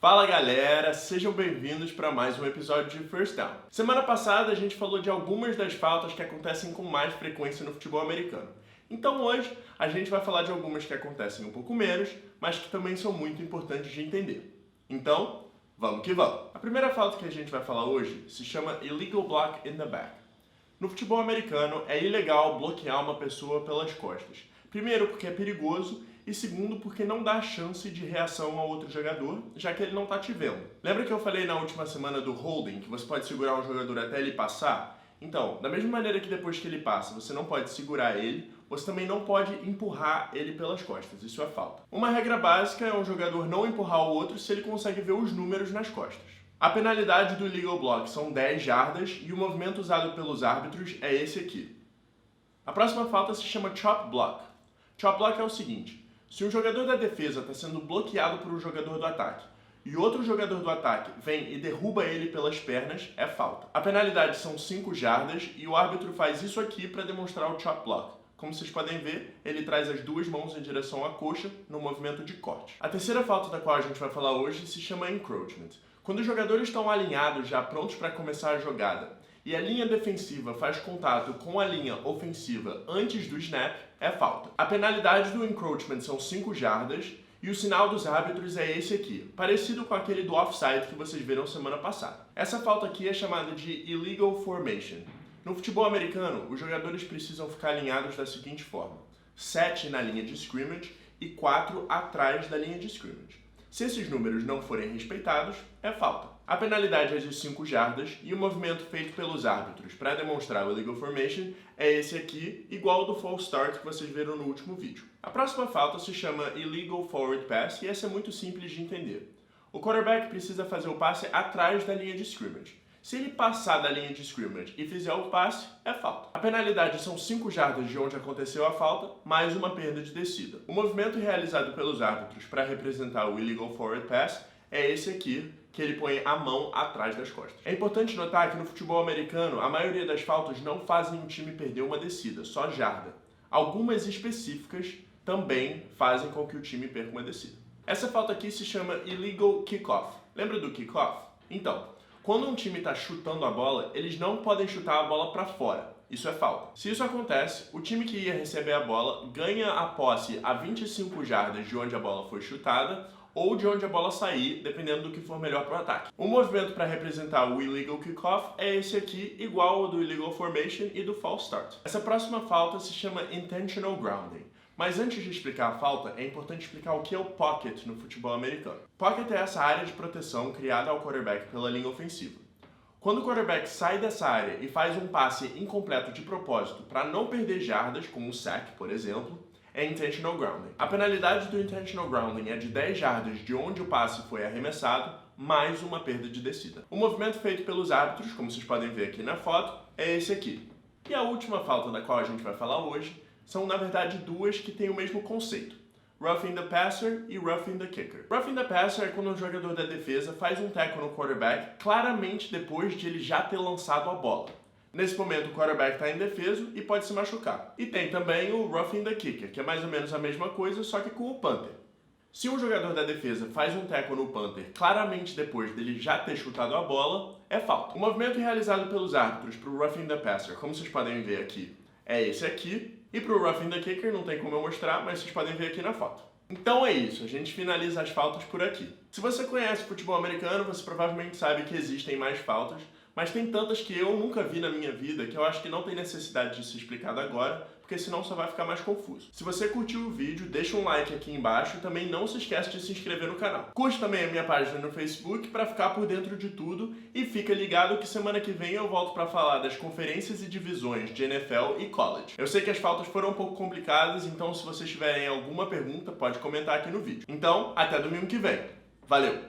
Fala galera, sejam bem-vindos para mais um episódio de First Down. Semana passada a gente falou de algumas das faltas que acontecem com mais frequência no futebol americano. Então hoje a gente vai falar de algumas que acontecem um pouco menos, mas que também são muito importantes de entender. Então, vamos que vamos! A primeira falta que a gente vai falar hoje se chama Illegal Block in the Back. No futebol americano é ilegal bloquear uma pessoa pelas costas. Primeiro porque é perigoso e segundo porque não dá chance de reação ao outro jogador, já que ele não está te vendo. Lembra que eu falei na última semana do holding, que você pode segurar um jogador até ele passar? Então, da mesma maneira que depois que ele passa você não pode segurar ele, você também não pode empurrar ele pelas costas, isso é falta. Uma regra básica é um jogador não empurrar o outro se ele consegue ver os números nas costas. A penalidade do illegal block são 10 jardas e o movimento usado pelos árbitros é esse aqui. A próxima falta se chama chop block. Chop block é o seguinte: se um jogador da defesa está sendo bloqueado por um jogador do ataque e outro jogador do ataque vem e derruba ele pelas pernas, é falta. A penalidade são 5 jardas e o árbitro faz isso aqui para demonstrar o chop block. Como vocês podem ver, ele traz as duas mãos em direção à coxa no movimento de corte. A terceira falta da qual a gente vai falar hoje se chama encroachment. Quando os jogadores estão alinhados já prontos para começar a jogada e a linha defensiva faz contato com a linha ofensiva antes do snap, é falta. A penalidade do encroachment são 5 jardas e o sinal dos árbitros é esse aqui, parecido com aquele do offside que vocês viram semana passada. Essa falta aqui é chamada de illegal formation. No futebol americano, os jogadores precisam ficar alinhados da seguinte forma: 7 na linha de scrimmage e 4 atrás da linha de scrimmage. Se esses números não forem respeitados, é falta. A penalidade é de 5 jardas e o movimento feito pelos árbitros para demonstrar o illegal formation é esse aqui, igual ao do false start que vocês viram no último vídeo. A próxima falta se chama illegal forward pass e essa é muito simples de entender. O quarterback precisa fazer o passe atrás da linha de scrimmage. Se ele passar da linha de scrimmage e fizer o passe, é falta. A penalidade são 5 jardas de onde aconteceu a falta, mais uma perda de descida. O movimento realizado pelos árbitros para representar o illegal forward pass é esse aqui, que ele põe a mão atrás das costas. É importante notar que no futebol americano, a maioria das faltas não fazem um time perder uma descida, só jarda. Algumas específicas também fazem com que o time perca uma descida. Essa falta aqui se chama illegal kickoff. Lembra do kickoff? Então, quando um time está chutando a bola, eles não podem chutar a bola para fora. Isso é falta. Se isso acontece, o time que ia receber a bola ganha a posse a 25 jardas de onde a bola foi chutada ou de onde a bola sair, dependendo do que for melhor para o ataque. O movimento para representar o illegal kickoff é esse aqui, igual ao do illegal formation e do false start. Essa próxima falta se chama intentional grounding. Mas antes de explicar a falta, é importante explicar o que é o pocket no futebol americano. Pocket é essa área de proteção criada ao quarterback pela linha ofensiva. Quando o quarterback sai dessa área e faz um passe incompleto de propósito para não perder jardas, como um sack, por exemplo, é intentional grounding. A penalidade do intentional grounding é de 10 jardas de onde o passe foi arremessado, mais uma perda de descida. O movimento feito pelos árbitros, como vocês podem ver aqui na foto, é esse aqui. E a última falta da qual a gente vai falar hoje são, na verdade, duas que têm o mesmo conceito: roughing the passer e roughing the kicker. Roughing the passer é quando um jogador da defesa faz um tackle no quarterback claramente depois de ele já ter lançado a bola. Nesse momento o quarterback está indefeso e pode se machucar. E tem também o roughing the kicker, que é mais ou menos a mesma coisa, só que com o punter. Se um jogador da defesa faz um tackle no punter claramente depois dele já ter chutado a bola, é falta. O movimento realizado pelos árbitros para o roughing the passer, como vocês podem ver aqui, é esse aqui. E para o roughing the kicker não tem como eu mostrar, mas vocês podem ver aqui na foto. Então é isso, a gente finaliza as faltas por aqui. Se você conhece futebol americano, você provavelmente sabe que existem mais faltas, mas tem tantas que eu nunca vi na minha vida que eu acho que não tem necessidade de ser explicado agora, porque senão só vai ficar mais confuso. Se você curtiu o vídeo, deixa um like aqui embaixo e também não se esquece de se inscrever no canal. Curte também a minha página no Facebook para ficar por dentro de tudo e fica ligado que semana que vem eu volto para falar das conferências e divisões de NFL e college. Eu sei que as faltas foram um pouco complicadas, então se vocês tiverem alguma pergunta, pode comentar aqui no vídeo. Então, até domingo que vem. Valeu!